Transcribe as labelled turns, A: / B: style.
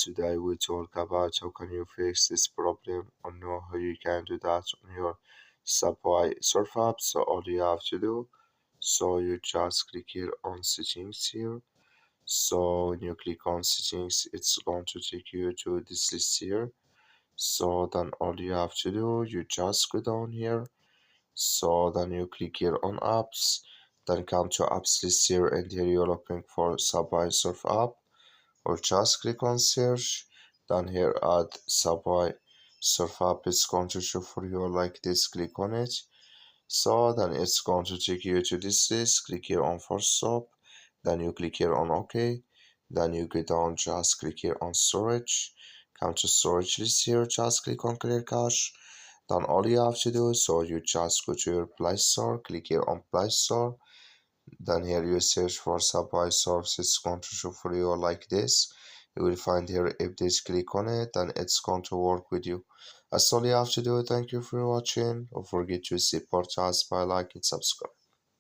A: Today we talk about how can you fix this problem or know how you can do that on your Subway Surf app. So all you have to do, so you just click here on settings here. So when you click on settings, it's going to take you to this list here. So then all you have to do, you just go down here. So then you click here on apps, then come to apps list here, and here you're looking for Subway Surf app, or just click on search. Then here add Subway Surf app is going to show for you like this. Click on it. So then it's going to take you to this list. Click here on first stop. Then you click here on OK. Then you go down, just click here on storage. Come to storage list here, just click on clear cache. Then all you have to do, so you just go to your Play Store, click here on Play Store. Then here you search for Subway Surf, it's going to show for you like this. You will find here, if this click on it, then it's going to work with you. That's all you have to do. Thank you for watching. Don't forget to support us by liking and subscribe.